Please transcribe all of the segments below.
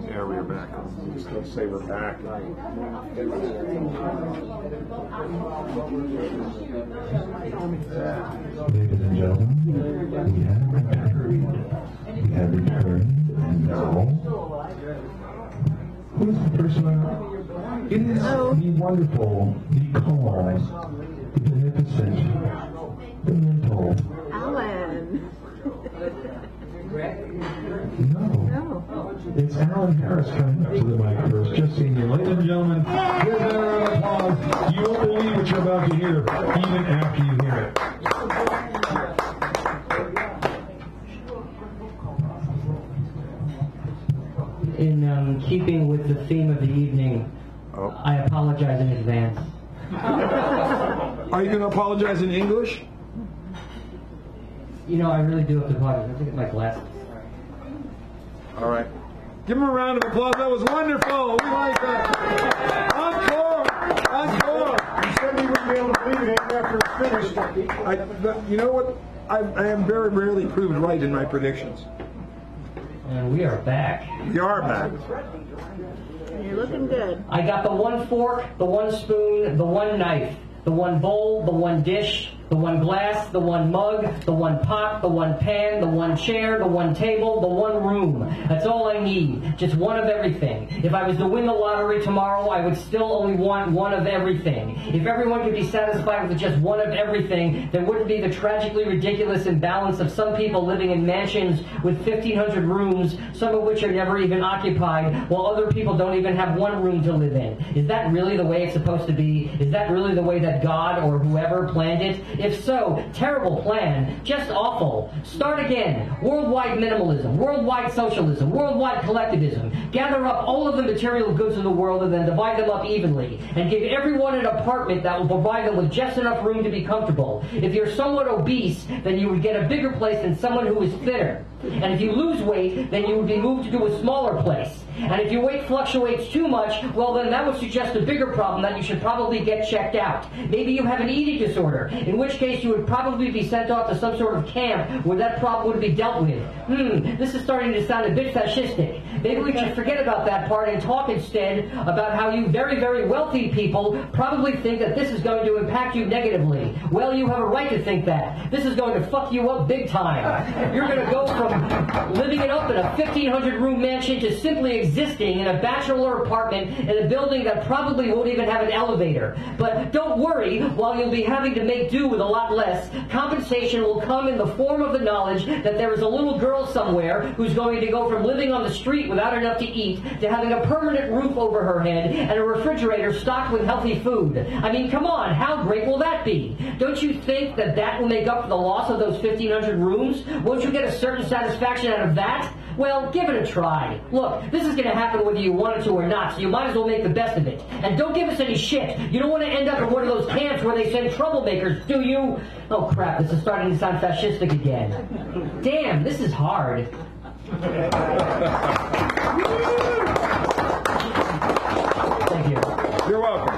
Yeah, we're back. Just let's say we're back. Ladies and gentlemen, we have returned, and now, who's the person? It is the wonderful, the calm, the beneficent, the mental. Alan. No. It's Alan Harris coming up to the mic first. Just seeing you. Ladies and gentlemen, give that a round of applause. You won't believe what you're about to hear, even after you hear it. In keeping with the theme of the evening, I apologize in advance. Are you going to apologize in English? You know, I really do have to apologize. I have to get my glasses. All right. Give him a round of applause. That was wonderful. We like that. Encore! Encore! You said we wouldn't be able to believe it after it's finished. You know what? I am very rarely proved right in my predictions. And we are back. We are back. You're looking good. I got the one fork, the one spoon, the one knife, the one bowl, the one dish, the one glass, the one mug, the one pot, the one pan, the one chair, the one table, the one room. That's all I need. Just one of everything. If I was to win the lottery tomorrow, I would still only want one of everything. If everyone could be satisfied with just one of everything, there wouldn't be the tragically ridiculous imbalance of some people living in mansions with 1,500 rooms, some of which are never even occupied, while other people don't even have one room to live in. Is that really the way it's supposed to be? Is that really the way that God or whoever planned it? If so, terrible plan, just awful. Start again. Worldwide minimalism, worldwide socialism, worldwide collectivism. Gather up all of the material goods in the world and then divide them up evenly. And give everyone an apartment that will provide them with just enough room to be comfortable. If you're somewhat obese, then you would get a bigger place than someone who is thinner. And if you lose weight, then you would be moved to a smaller place. And if your weight fluctuates too much, well then that would suggest a bigger problem that you should probably get checked out. Maybe you have an eating disorder, in which case you would probably be sent off to some sort of camp where that problem would be dealt with. This is starting to sound a bit fascistic. Maybe we should forget about that part and talk instead about how you very, very wealthy people probably think that this is going to impact you negatively. Well, you have a right to think that. This is going to fuck you up big time. You're going to go from living it up in a 1,500 room mansion to simply existing in a bachelor apartment in a building that probably won't even have an elevator. But don't worry, while you'll be having to make do with a lot less, compensation will come in the form of the knowledge that there is a little girl somewhere who's going to go from living on the street without enough to eat to having a permanent roof over her head and a refrigerator stocked with healthy food. I mean, come on, how great will that be? Don't you think that that will make up for the loss of those 1,500 rooms? Won't you get a certain satisfaction out of that? Well, give it a try. Look, this is going to happen whether you want it to or not, so you might as well make the best of it. And don't give us any shit. You don't want to end up in one of those camps where they send troublemakers, do you? Oh crap, this is starting to sound fascistic again. Damn, this is hard. Thank you. You're welcome.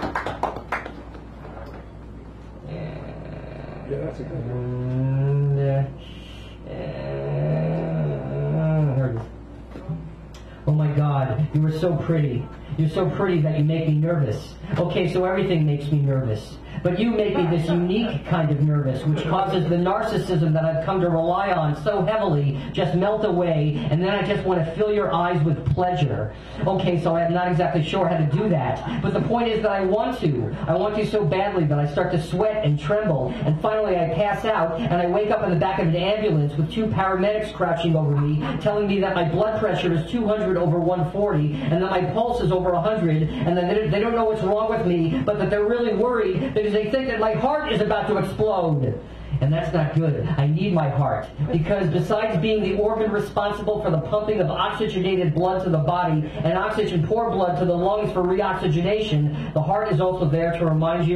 Yeah, that's a good one. Oh my God, you are so pretty. You're so pretty that you make me nervous. Okay, so everything makes me nervous. But you make me this unique kind of nervous, which causes the narcissism that I've come to rely on so heavily just melt away, and then I just want to fill your eyes with pleasure. Okay, so I'm not exactly sure how to do that, but the point is that I want to. I want to so badly that I start to sweat and tremble, and finally I pass out, and I wake up in the back of an ambulance with two paramedics crouching over me, telling me that my blood pressure is 200 over 140, and that my pulse is over 100, and that they don't know what's wrong with me, but that they're really worried because they think that my heart is about to explode. And that's not good. I need my heart. Because besides being the organ responsible for the pumping of oxygenated blood to the body and oxygen-poor blood to the lungs for reoxygenation, the heart is also there to remind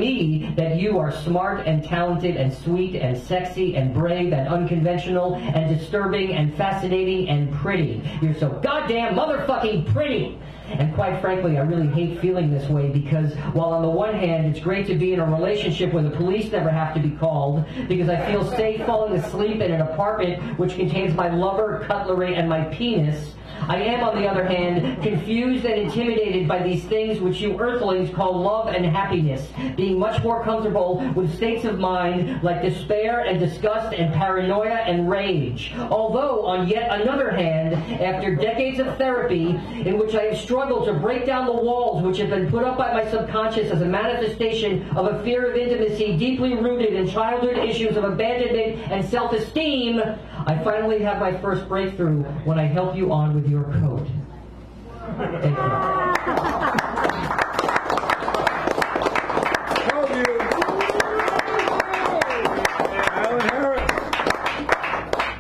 me that you are smart and talented and sweet and sexy and brave and unconventional and disturbing and fascinating and pretty. You're so goddamn motherfucking pretty. And quite frankly, I really hate feeling this way because while on the one hand, it's great to be in a relationship where the police never have to be called because I feel safe falling asleep in an apartment which contains my lover, cutlery, and my penis, I am, on the other hand, confused and intimidated by these things which you earthlings call love and happiness, being much more comfortable with states of mind like despair and disgust and paranoia and rage. Although, on yet another hand, after decades of therapy, in which I have struggled to break down the walls which have been put up by my subconscious as a manifestation of a fear of intimacy deeply rooted in childhood issues of abandonment and self-esteem, I finally have my first breakthrough when I help you on with your coat. Thank you. Told you. Alan Harris.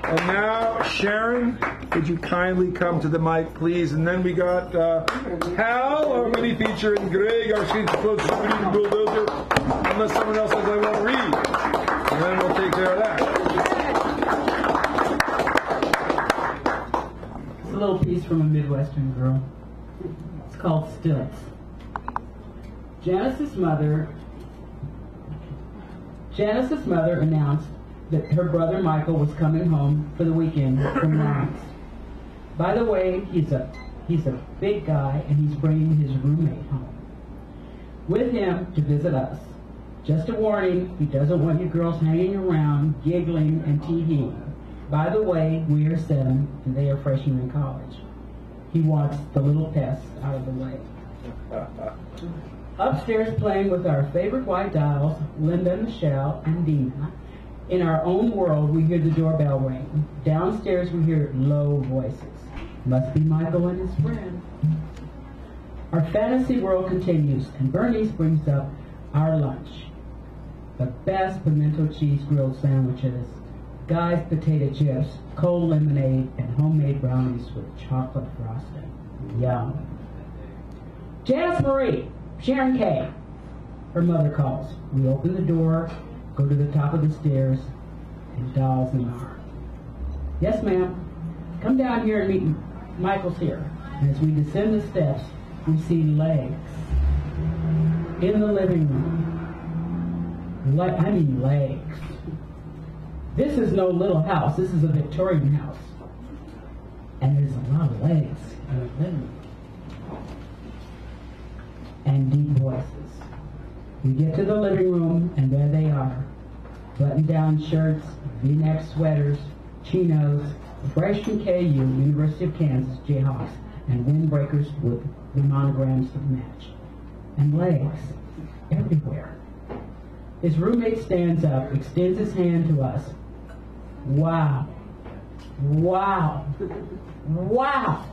And now, Sharon, would you kindly come to the mic, please? And then we got Hal, our mini feature, and Greg, our street closest reading bulldozer. Unless someone else says I won't read. And then we'll take care of that. It's a little piece from a Midwestern girl. It's called Stilts. Janice's mother announced that her brother Michael was coming home for the weekend from Lawrence. By the way, he's a big guy, and he's bringing his roommate home with him to visit us. Just a warning, he doesn't want you girls hanging around, giggling and tee-heeing. By the way, we are 7, and they are freshmen in college. He wants the little pests out of the way. Upstairs, playing with our favorite white dolls, Linda, Michelle, and Dina. In our own world, we hear the doorbell ring. Downstairs, we hear low voices. Must be Michael and his friend. Our fantasy world continues, and Bernice brings up our lunch. The best pimento cheese grilled sandwiches, Guy's potato chips, cold lemonade, and homemade brownies with chocolate frosting. Yum. Janice Marie, Sharon K. Her mother calls. We open the door, go to the top of the stairs, and dolls in arms. Yes, ma'am. Come down here and meet Michael's here. And as we descend the steps, we see legs in the living room. I mean legs. This is no little house. This is a Victorian house. And there's a lot of legs in the living room. And deep voices. We get to the living room, and there they are. Button-down shirts, V-neck sweaters, chinos, fresh from KU, University of Kansas, Jayhawks, and windbreakers with the monograms that match. And legs everywhere. His roommate stands up, extends his hand to us. Wow. Wow. Wow.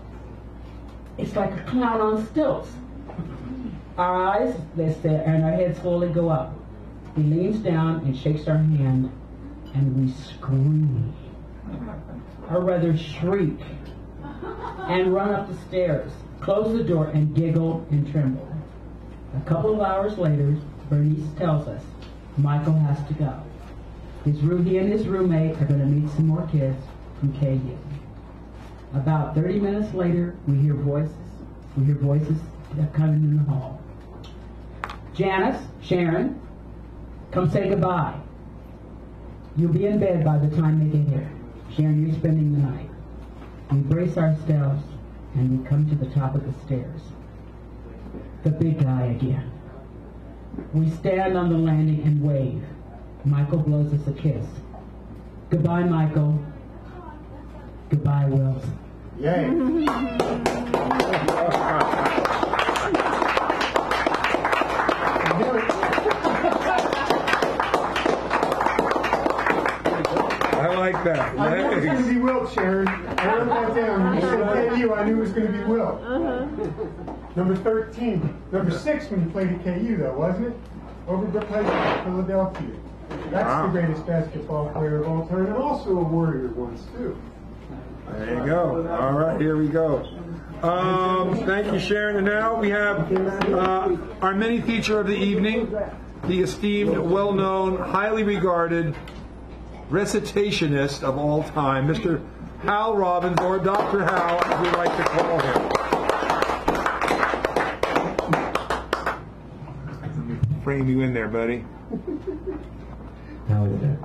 It's like a clown on stilts. Our eyes, they stare, and our heads slowly go up. He leans down and shakes our hand, and we scream, or rather shriek, and run up the stairs, close the door, and giggle and tremble. A couple of hours later, Bernice tells us Michael has to go. He and his roommate are going to meet some more kids from KU. About 30 minutes later, we hear voices. We hear voices that come in the hall. Janice, Sharon, come say goodbye. You'll be in bed by the time they get here. Sharon, you're spending the night. We brace ourselves, and we come to the top of the stairs. The big guy again. We stand on the landing and wave. Michael blows us a kiss. Goodbye, Michael. Goodbye, Wilson. Yay. I like that. I knew it was going to be Wilt, Sharon. I wrote that down. When you said KU, I knew it was going to be Wilt. Number 13. Number 6 when you played at KU, though, wasn't it? Overbrook High School, Philadelphia. That's the greatest basketball player of all time, and also a Warrior once, too. There you go. All right, here we go. Thank you, Sharon. And now we have our mini feature of the evening, the esteemed, well-known, highly regarded recitationist of all time, Mr. Hal Robbins, or Dr. Hal, as we like to call him. Frame you in there, buddy. How is that?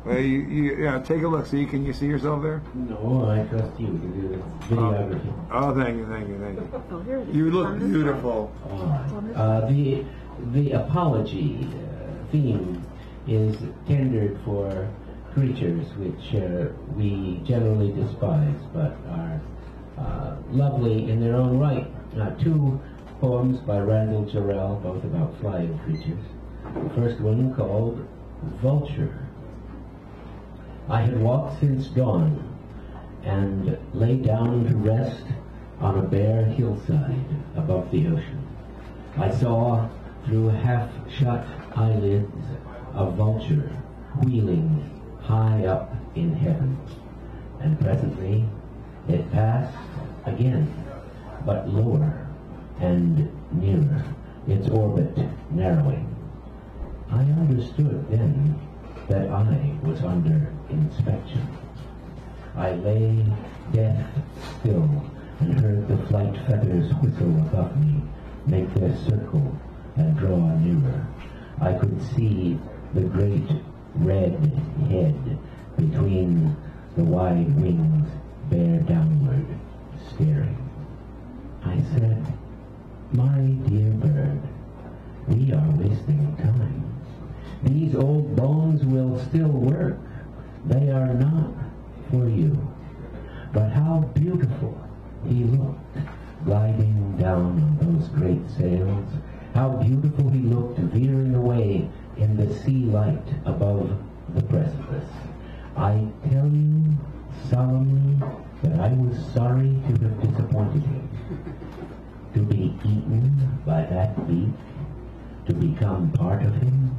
Well, yeah, take a look. See, can you see yourself there? No, I trust you to do this videography. Oh, thank you. Oh, here it is. You look On this beautiful. The apology theme is tendered for creatures which we generally despise, but are lovely in their own right. Two poems by Randall Jarrell, both about flying creatures. The first one called Vulture. I had walked since dawn and lay down to rest on a bare hillside above the ocean. I saw through half-shut eyelids a vulture wheeling high up in heaven, and presently it passed again, but lower and nearer, its orbit narrowing. I understood then that I was under inspection. I lay death still and heard the flight feathers whistle above me, make their circle and draw nearer. I could see the great red head between the wide wings bear downward, staring. I said, "My dear bird, we are wasting time. These old bones will still work. They are not for you." But how beautiful he looked, gliding down on those great sails. How beautiful he looked, veering away in the sea light above the precipice. I tell you solemnly that I was sorry to have disappointed him. To be eaten by that beak, to become part of him,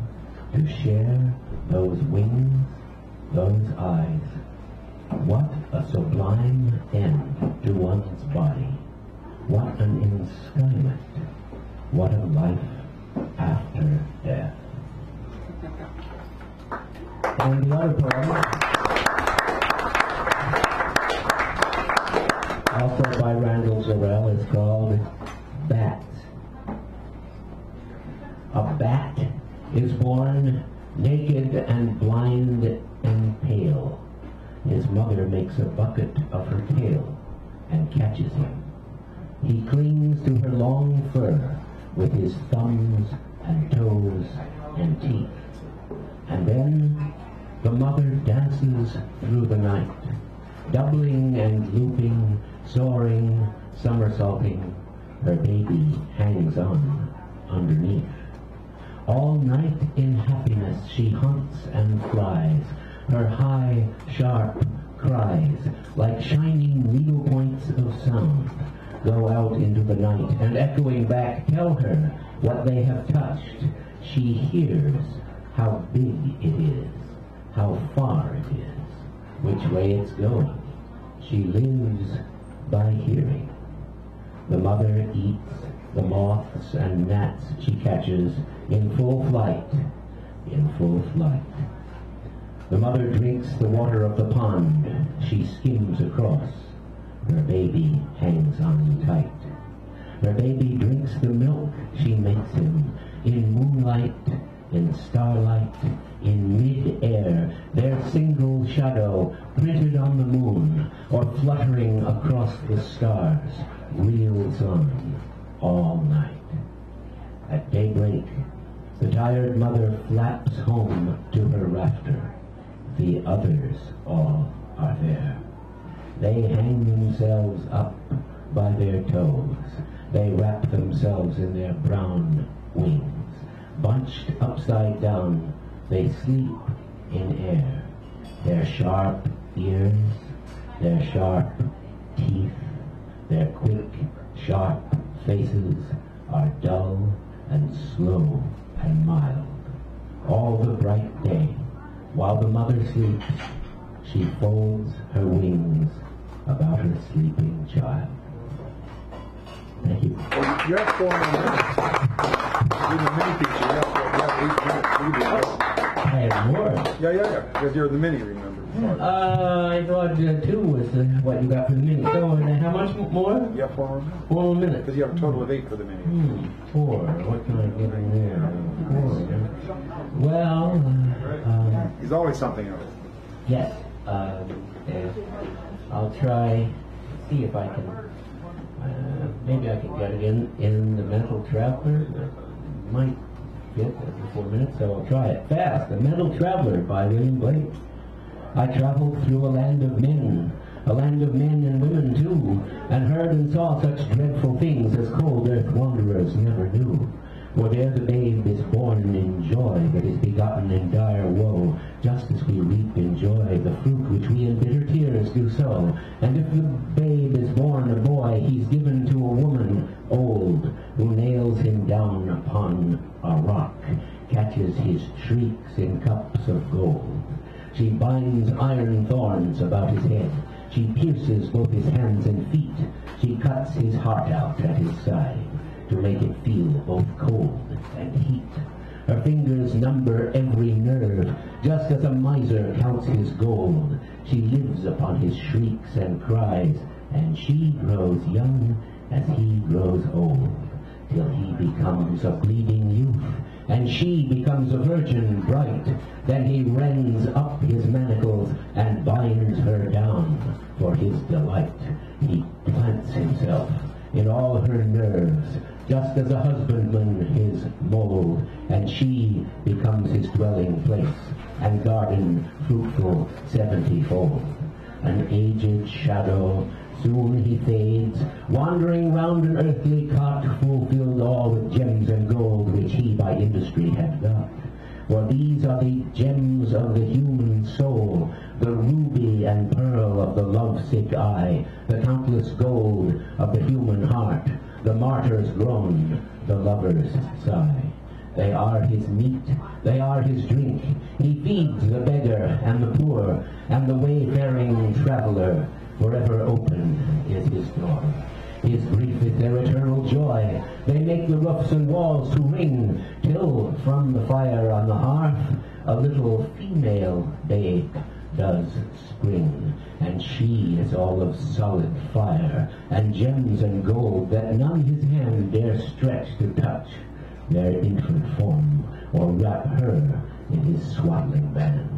to share those wings, those eyes. What a sublime end to one's body. What an enskyment. What a life after death. And the other poem, also by Randall Jarrell, is called Bats. A bat is born naked and blind and pale. His mother makes a bucket of her tail and catches him. He clings to her long fur with his thumbs and toes and teeth. And then the mother dances through the night, doubling and looping, soaring, somersaulting. Her baby hangs on underneath. All night in happiness she hunts and flies. Her high, sharp cries, like shining needle points of sound, go out into the night, and echoing back tell her what they have touched. She hears how big it is, how far it is, which way it's going. She lives by hearing. The mother eats the moths and gnats she catches in full flight, in full flight. The mother drinks the water of the pond she skims across. Her baby hangs on tight. Her baby drinks the milk she makes him in moonlight, in starlight, in mid-air, their single shadow printed on the moon or fluttering across the stars reels on all night. At daybreak, the tired mother flaps home to her rafter. The others all are there. They hang themselves up by their toes. They wrap themselves in their brown wings. Bunched upside down, they sleep in air. Their sharp ears, their sharp teeth, their quick, sharp faces are dull and slow and mild. All the bright day, while the mother sleeps, she folds her wings about her sleeping child. Thank you. Well, you have 4 more minutes. You're the mini feature. You have 8 minutes. I had more. Yeah. Because you're the mini, remember. I thought 2 was what you got for the mini. So how much more? You have 4 more minutes. 4 more minutes. Because you have a total of 8 for the mini. 4. What can I get in there? 4. Well, There's always something else. Yes. I'll try, see if I can, maybe I can get it in the Mental Traveler. Might fit in 4 minutes, so I'll try it fast. The Mental Traveler by William Blake. I traveled through a land of men and women too, and heard and saw such dreadful things as cold earth wanderers never knew. For there the babe is born in joy that is begotten in dire woe, just as we reap in joy the fruit which we in bitter tears do sow. And if the babe is born a boy, he's given to a woman old, who nails him down upon a rock, catches his shrieks in cups of gold. She binds iron thorns about his head, she pierces both his hands and feet, she cuts his heart out at his side, to make it feel both cold and heat. Her fingers number every nerve, just as a miser counts his gold. She lives upon his shrieks and cries, and she grows young as he grows old, till he becomes a bleeding youth, and she becomes a virgin bright. Then he rends up his manacles and binds her down for his delight. He plants himself in all her nerves, just as a husbandman his mold, and she becomes his dwelling place, and garden fruitful 70-fold. An aged shadow, soon he fades, wandering round an earthly cot, fulfilled all with gems and gold which he by industry had got. For these are the gems of the human soul, the ruby and pearl of the lovesick eye, the countless gold of the human heart, the martyr's groan, the lover's sigh. They are his meat, they are his drink. He feeds the beggar and the poor, and the wayfaring traveler. Forever open is his door. His grief is their eternal joy. They make the roofs and walls to ring, till from the fire on the hearth a little female babe does spring. And she is all of solid fire, and gems and gold that none his hand dare stretch to touch their infant form, or wrap her in his swaddling band.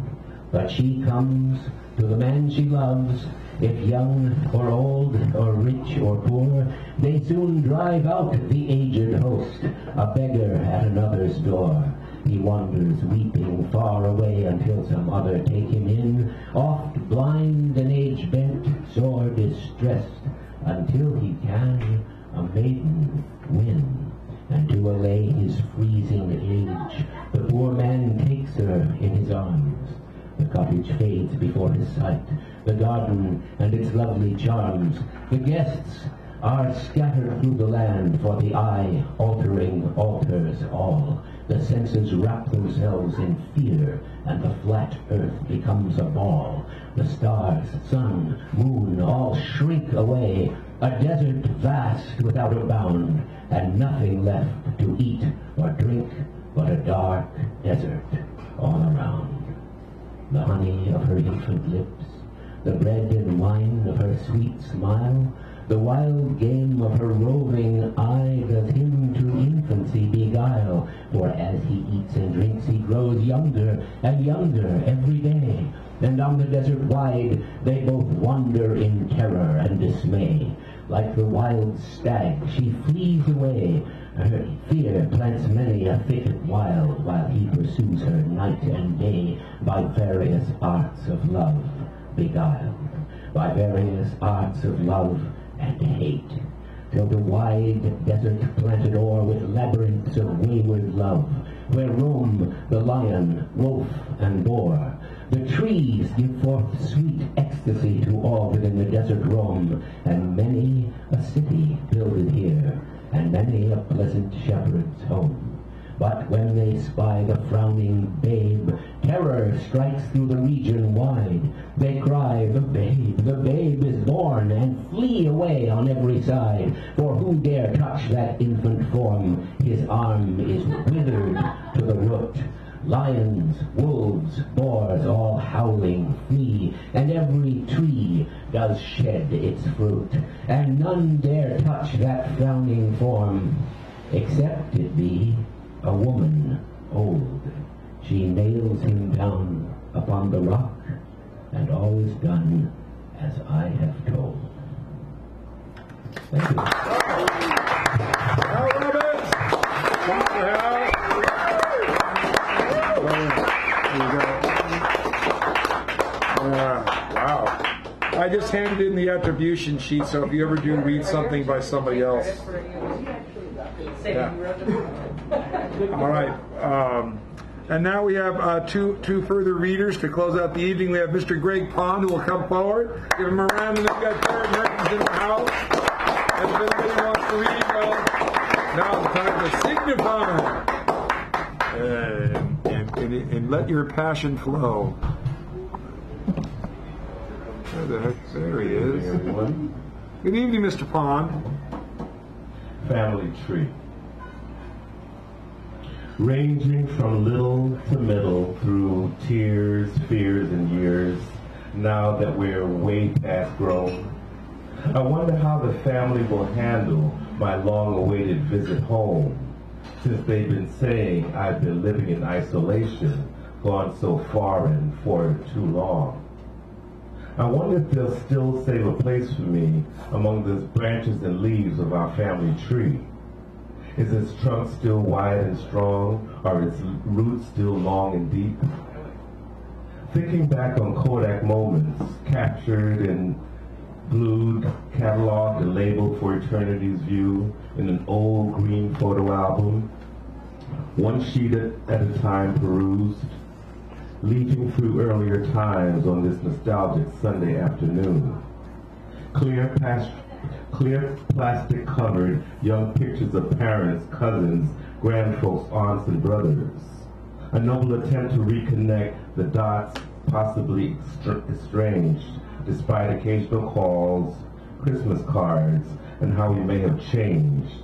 But she comes to the man she loves, if young or old, or rich or poor. They soon drive out the aged host, a beggar at another's door. He wanders weeping far away until some other take him in, oft blind and age-bent, sore distressed, until he can a maiden win. And to allay his freezing age, the poor man takes her in his arms. The cottage fades before his sight, the garden and its lovely charms. The guests are scattered through the land, for the eye altering alters all. The senses wrap themselves in fear, and the flat earth becomes a ball. The stars, sun, moon, all shrink away, a desert vast without a bound, and nothing left to eat or drink but a dark desert all around. The honey of her infant lips, the bread and wine of her sweet smile, the wild game of her roving eye does him to infancy beguile. For as he eats and drinks he grows younger and younger every day, and on the desert wide they both wander in terror and dismay. Like the wild stag she flees away, her fear plants many a thicket wild, while he pursues her night and day, by various arts of love beguiled, by various arts of love and hate, till the wide desert planted o'er with labyrinths of wayward love, where roam the lion, wolf, and boar. The trees give forth sweet ecstasy to all within the desert roam, and many a city builded here, and many a pleasant shepherd's home. But when they spy the frowning babe, terror strikes through the region wide. They cry, the babe is born, and flee away on every side. For who dare touch that infant form? His arm is withered to the root. Lions, wolves, boars, all howling flee, and every tree does shed its fruit. And none dare touch that frowning form, except it be a woman old. She nails him down upon the rock, and always done as I have told. Thank you. Al Roberts! Dr. Hal. There you go. Wow. I just handed in the attribution sheet, so if you ever do read something by somebody else. Yeah. All right. And now we have two further readers to close out the evening. We have Mr. Greg Pond, who will come forward. Give him a round, and then we've got Jared Mertens in the house. And if anybody wants to read, well, now it's time to signify. And let your passion flow. Where the heck? There he is. Good evening, Mr. Pond. Family tree. Ranging from little to middle through tears, fears, and years, now that we're way past grown. I wonder how the family will handle my long-awaited visit home, since they've been saying I've been living in isolation, gone so far and for too long. I wonder if they'll still save a place for me among the branches and leaves of our family tree. Is its trunk still wide and strong, or its roots still long and deep? Thinking back on Kodak moments, captured and glued, cataloged, and labeled for eternity's view in an old green photo album, one sheet at a time perused, leaping through earlier times on this nostalgic Sunday afternoon. Clear plastic-covered young pictures of parents, cousins, grandfolks, aunts, and brothers. A noble attempt to reconnect the dots, possibly estranged, despite occasional calls, Christmas cards, and how we may have changed,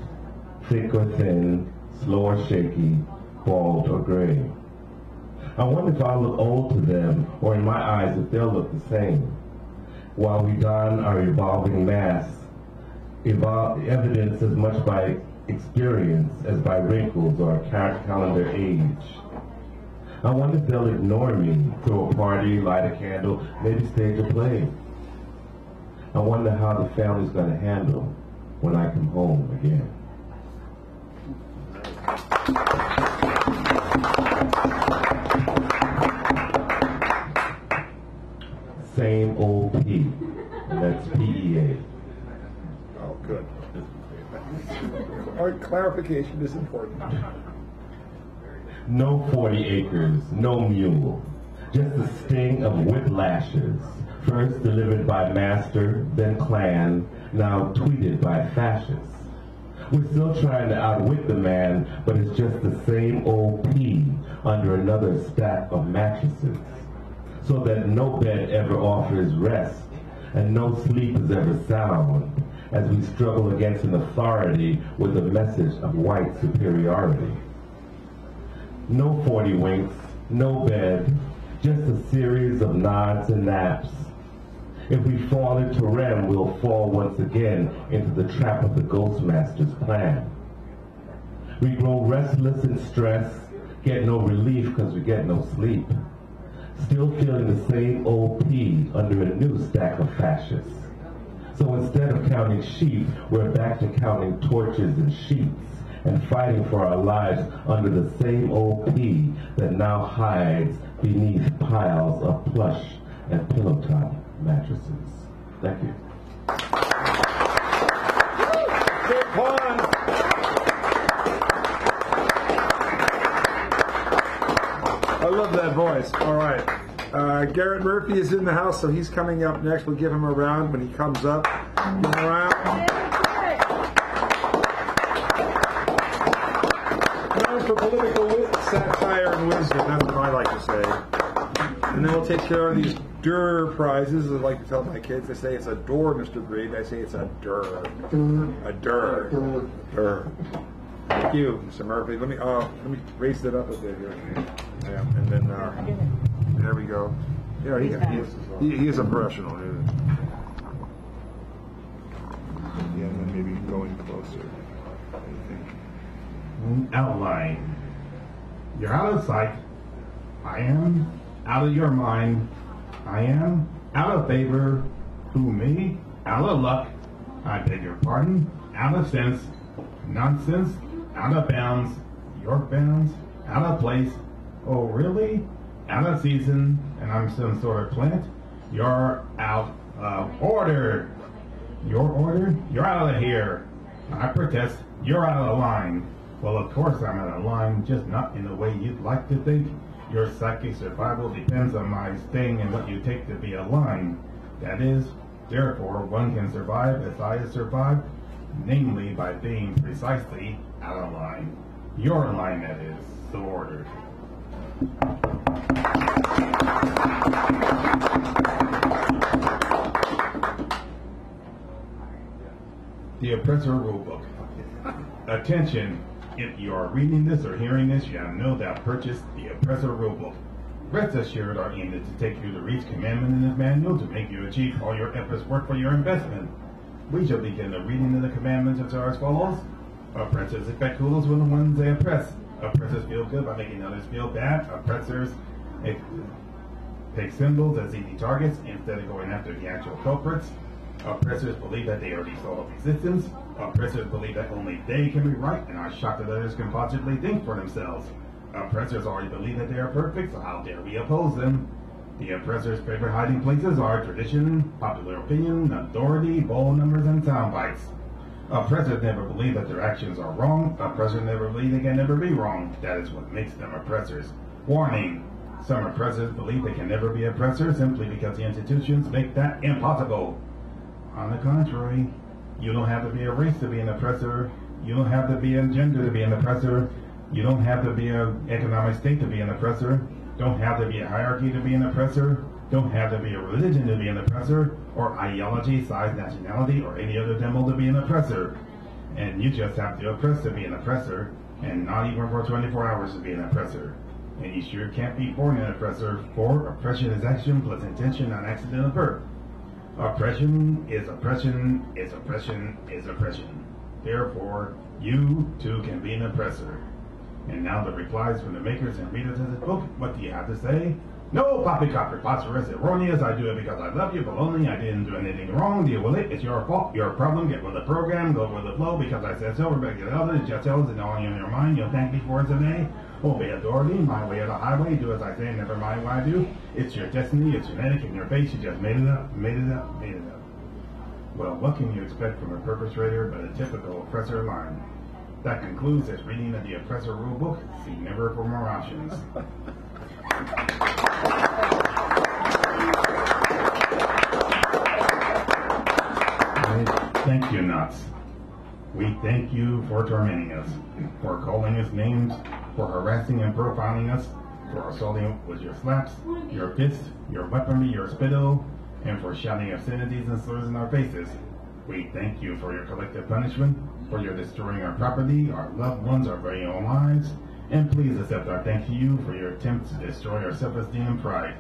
thick or thin, slow or shaky, bald or gray. I wonder if I'll look old to them, or in my eyes, if they'll look the same, while we don our evolving masks, evidenced as much by experience as by wrinkles or calendar age. I wonder if they'll ignore me, throw a party, light a candle, maybe stage a play. I wonder how the family's going to handle when I come home again. Same old P, and that's PEA. Oh, good. Our clarification is important. No 40 acres, no mule, just a sting of whiplashes, first delivered by master, then clan, now tweeted by fascists. We're still trying to outwit the man, but it's just the same old P under another stack of mattresses, so that no bed ever offers rest, and no sleep is ever sound, as we struggle against an authority with a message of white superiority. No 40 winks, no bed, just a series of nods and naps. If we fall into REM, we'll fall once again into the trap of the Ghostmaster's plan. We grow restless and stressed, get no relief because we get no sleep. Still feeling the same old P under a new stack of fascists. So instead of counting sheep, we're back to counting torches and sheets and fighting for our lives under the same old P that now hides beneath piles of plush and pillow top mattresses. Thank you. Good pun. I love that voice. All right. Garrett Murphy is in the house, so he's coming up next. We'll give him a round when he comes up. Give him a round. Known for political satire and wisdom, that's what I like to say. And then we'll take care of these Durr prizes. I like to tell my kids, they say it's a door, Mr. Breed. I say it's a Durr. A Durr. Durr. Thank you, Mr. Murphy. Let me raise it up a bit here. Yeah, and then there we go. Yeah, he is a professional. Yeah, and then maybe going closer. Outline. You're out of sight. I am out of your mind. I am out of favor. Who, me? Out of luck. I beg your pardon. Out of sense. Nonsense. Out of bounds. York bounds. Out of place. Oh, really? Out of season. And I'm some sort of plant. You're out of order. Your order? You're out of here. I protest. You're out of line. Well, of course I'm out of line, just not in the way you'd like to think. Your psychic survival depends on my staying in what you take to be a line. That is, therefore, one can survive as I have survived, namely by being precisely out of line. Your line, that is, so ordered. The Oppressor Rulebook. Attention, if you are reading this or hearing this, you have no doubt purchased the Oppressor Rulebook. Rest assured are aimed to take you to reach commandment in this manual to make you achieve all your efforts work for your investment. We shall begin the reading of the commandments which are as follows. Oppressors expect kudos from the ones they oppress. Oppressors feel good by making others feel bad. Oppressors take symbols as easy targets instead of going after the actual culprits. Oppressors believe that they are the soul of existence. Oppressors believe that only they can be right and are shocked that others can possibly think for themselves. Oppressors already believe that they are perfect, so how dare we oppose them? The oppressors' favorite hiding places are tradition, popular opinion, authority, bowl numbers, and sound bites. Oppressors never believe that their actions are wrong. Oppressors never believe they can never be wrong. That is what makes them oppressors. Warning! Some oppressors believe they can never be oppressors simply because the institutions make that impossible. On the contrary, you don't have to be a race to be an oppressor. You don't have to be a gender to be an oppressor. You don't have to be an economic state to be an oppressor. Don't have to be a hierarchy to be an oppressor. Don't have to be a religion to be an oppressor, or ideology, size, nationality, or any other demo to be an oppressor. And you just have to oppress to be an oppressor, and not even for 24 hours to be an oppressor. And you sure can't be born an oppressor, for oppression is action plus intention on accident of birth. Oppression is oppression is oppression is oppression. Therefore, you too can be an oppressor. And now the replies from the makers and readers of this book. What do you have to say? No, poppycock, preposterous, erroneous. I do it because I love you, baloney. I didn't do anything wrong. Deal with it. It's your fault, your problem. Get with the program. Go with the flow because I said so. Rebecca the others, just tell us and all in your mind. You'll thank me for it today. Obey authority, my way or the highway. Do as I say, never mind what I do. It's your destiny. It's genetic in your face. You just made it up, made it up, made it up. Well, what can you expect from a perpetrator but a typical oppressor line? That concludes this reading of the Oppressor Rulebook. See never for more options. Thank you, nuts. We thank you for tormenting us, for calling us names, for harassing and profiling us, for assaulting with your slaps, your fists, your weaponry, your spittle, and for shouting obscenities and slurs in our faces. We thank you for your collective punishment, for your destroying our property, our loved ones, our very own lives, and please accept our thanks to you for your attempts to destroy our self-esteem and pride.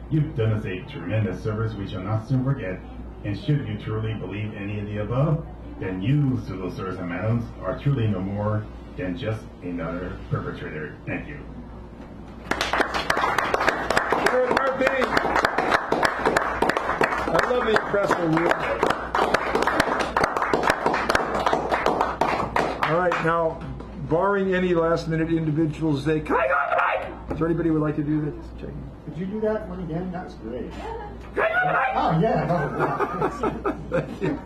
You've done us a tremendous service we shall not soon forget, and should you truly believe any of the above, then you, pseudo sirs and madams, are truly no more than just another perpetrator. Thank you. I love the Oppressor Rule. All right, now, barring any last-minute individuals say, "Can I go on the mic?" Is there anybody who would like to do that? Just checking. Could you do that one again? That's great. Can I go on the mic? Oh, yeah. Thank you.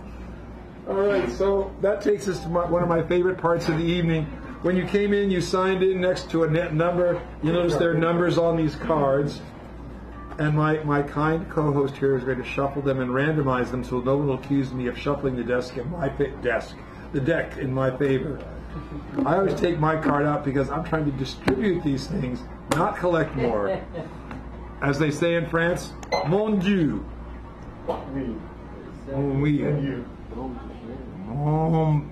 All right, so that takes us to one of my favorite parts of the evening. When you came in, you signed in next to a net number. You notice there are numbers on these cards. And my kind co-host here is going to shuffle them and randomize them so no one will accuse me of shuffling the deck in my favor. I always take my card out because I'm trying to distribute these things, not collect more. As they say in France, mon Dieu. Oui. Mon